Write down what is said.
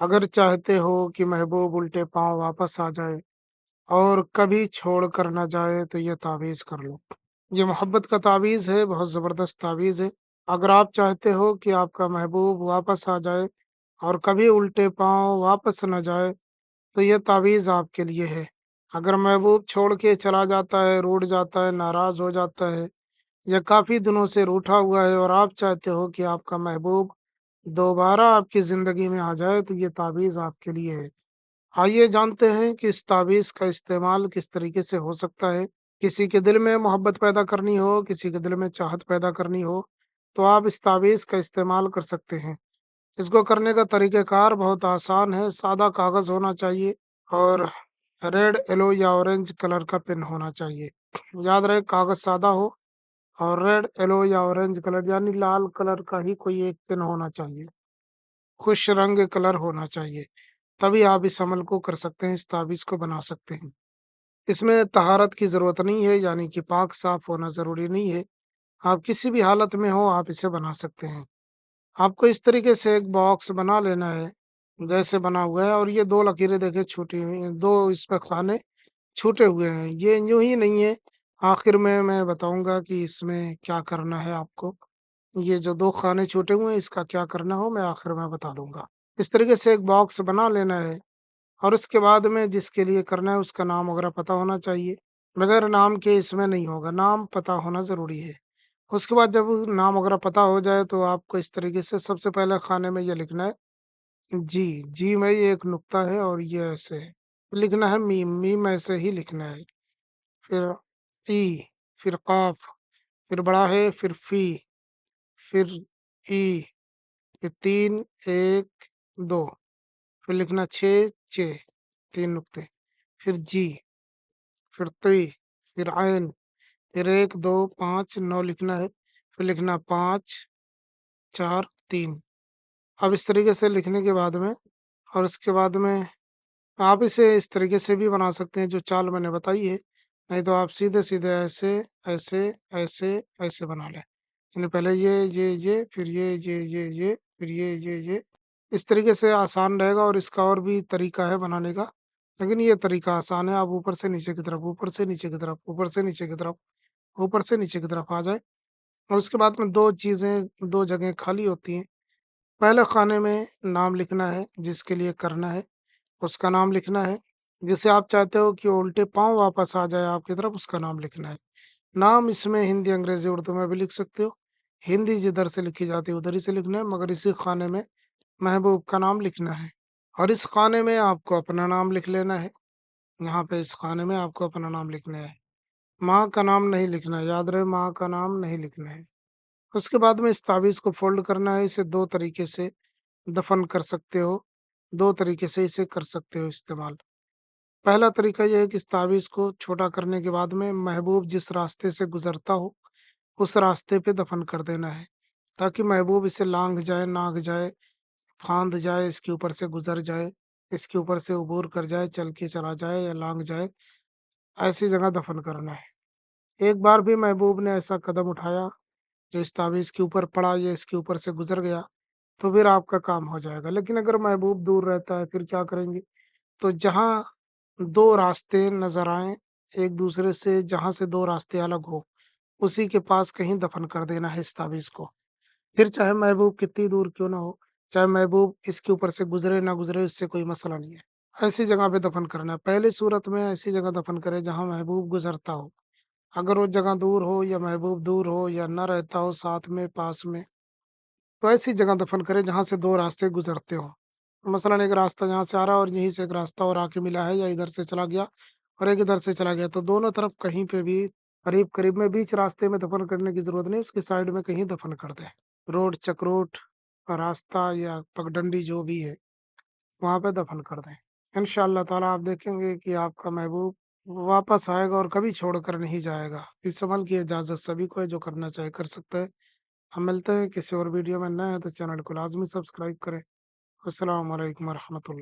अगर चाहते हो कि महबूब उल्टे पाँव वापस आ जाए और कभी छोड़ कर ना जाए तो ये तावीज़ कर लो। ये मोहब्बत का तावीज़ है, बहुत ज़बरदस्त तावीज़ है। अगर आप चाहते हो कि आपका महबूब वापस आ जाए और कभी उल्टे पाँव वापस ना जाए, तो ये तावीज़ आपके लिए है। अगर महबूब छोड़ के चला जाता है, रूठ जाता है, नाराज़ हो जाता है या काफ़ी दिनों से रूठा हुआ है और आप चाहते हो कि आपका महबूब दोबारा आपकी ज़िंदगी में आ जाए, तो ये तावीज़ आपके लिए है। आइए जानते हैं कि इस तावीज़ का इस्तेमाल किस तरीके से हो सकता है। किसी के दिल में मोहब्बत पैदा करनी हो, किसी के दिल में चाहत पैदा करनी हो, तो आप इस तावीज़ का इस्तेमाल कर सकते हैं। इसको करने का तरीक़ाकार बहुत आसान है, सादा कागज़ होना चाहिए और रेड, येलो या ऑरेंज कलर का पेन होना चाहिए। याद रहे कागज़ सादा हो और रेड, येलो या ऑरेंज कलर यानी लाल कलर का ही कोई एक पेन होना चाहिए। खुश रंग कलर होना चाहिए, तभी आप इस अमल को कर सकते हैं, इस तावीज़ को बना सकते हैं। इसमें तहारत की ज़रूरत नहीं है, यानी कि पाक साफ़ होना ज़रूरी नहीं है। आप किसी भी हालत में हो, आप इसे बना सकते हैं। आपको इस तरीके से एक बॉक्स बना लेना है, जैसे बना हुआ है और ये 2 लकीरें देखिए छूटी हुई हैं, 2 इसमें खाने छूटे हुए हैं। ये यूँ ही नहीं है, आखिर में मैं बताऊँगा कि इसमें क्या करना है आपको। ये जो 2 खाने छूटे हुए हैं, इसका क्या करना हो, मैं आखिर में बता दूँगा। इस तरीके से एक बॉक्स बना लेना है और उसके बाद में जिसके लिए करना है, उसका नाम वगैरह पता होना चाहिए। बगैर नाम के इसमें नहीं होगा, नाम पता होना ज़रूरी है। उसके बाद जब नाम वगैरह पता हो जाए, तो आपको इस तरीके से सबसे पहले खाने में ये लिखना है जी, जी में ये एक नुक्ता है और ये ऐसे है। लिखना है मीम, मीम ऐसे ही लिखना है। फिर ई, फिर क़ाफ़, फिर बड़ा है, फिर फ़ी, फिर ई, फिर 3, 1, 2, फिर लिखना 6, चे, 3 नुक्ते, फिर जी, फिर ती, फिर ऐन, फिर 1, 2, 5, 9 लिखना है, फिर लिखना 5, 4, 3। अब इस तरीके से लिखने के बाद में और उसके बाद में आप इसे इस तरीके से भी बना सकते हैं जो चाल मैंने बताई है, नहीं तो आप सीधे-सीधे ऐसे, ऐसे, ऐसे, ऐसे बना लें। यानी पहले ये, फिर ये, फिर ये। इस तरीके से आसान रहेगा और इसका और भी तरीका है बनाने का, लेकिन ये तरीका आसान है। आप ऊपर से नीचे की तरफ, ऊपर से नीचे की तरफ, ऊपर से नीचे की तरफ, ऊपर से नीचे की तरफ आ जाए और उसके बाद में 2 चीज़ें 2 जगह खाली होती हैं। पहले खाने में नाम लिखना है, जिसके लिए करना है, उसका नाम लिखना है। जिसे आप चाहते हो कि वो उल्टे पाँव वापस आ जाए आपकी तरफ, उसका नाम लिखना है। नाम इसमें हिंदी, अंग्रेज़ी, उर्दू में भी लिख सकते हो। हिंदी जिधर से लिखी जाती है उधर ही से लिखना है, मगर इसी खाने में महबूब का नाम लिखना है और इस खाने में आपको अपना नाम लिख लेना है। यहाँ पे इस खाने में आपको अपना नाम लिखना है। माँ का नाम नहीं लिखना है, याद रहे माँ का नाम नहीं लिखना है। उसके बाद में इस ताबीज़ को फ़ोल्ड करना है, इसे 2 तरीके से दफ़न कर सकते हो, 2 तरीके से इसे कर सकते हो इस्तेमाल। पहला तरीका ये है कि इस ताबीज़ को छोटा करने के बाद में महबूब जिस रास्ते से गुज़रता हो, उस रास्ते पे दफ़न कर देना है, ताकि महबूब इसे लांघ जाए, नाग जाए, फांद जाए, इसके ऊपर से गुज़र जाए, इसके ऊपर से उबूर कर जाए, चल के चला जाए या लांघ जाए, ऐसी जगह दफ़न करना है। एक बार भी महबूब ने ऐसा कदम उठाया, जो इस ताबीज़ के ऊपर पड़ा या इसके ऊपर से गुज़र गया, तो फिर आपका काम हो जाएगा। लेकिन अगर महबूब दूर रहता है, फिर क्या करेंगे? तो जहाँ 2 रास्ते नज़र आएँ, एक-दूसरे से जहाँ से 2 रास्ते अलग हो, उसी के पास कहीं दफ़न कर देना है इस ताबीज़ को। फिर चाहे महबूब कितनी दूर क्यों ना हो, चाहे महबूब इसके ऊपर से गुज़रे ना गुज़रे, इससे कोई मसला नहीं है। ऐसी जगह पे दफ़न करना है। पहली सूरत में ऐसी जगह दफ़न करें जहाँ महबूब गुज़रता हो। अगर वो जगह दूर हो या महबूब दूर हो या ना रहता हो साथ में, पास में, तो ऐसी जगह दफ़न करें जहाँ से 2 रास्ते गुज़रते हों। मसलन एक रास्ता यहाँ से आ रहा है और यहीं से एक रास्ता और आके मिला है या इधर से चला गया और एक इधर से चला गया, तो दोनों तरफ कहीं पे भी करीब-करीब में बीच रास्ते में दफ़न करने की ज़रूरत नहीं, उसके साइड में कहीं दफ़न कर दें। रोड, चक्रोट, रास्ता या पगडंडी जो भी है, वहाँ पे दफ़न कर दें। इंशाअल्लाह ताला आप देखेंगे कि आपका महबूब वापस आएगा और कभी छोड़कर नहीं जाएगा। इस अमल की इजाज़त सभी को है, जो करना चाहे कर सकते हैं। हम मिलते हैं किसी और वीडियो में, नए हैं तो चैनल को लाज़मी सब्सक्राइब करें। अस्सलाम वालेकुम व रहमतुल्लाह।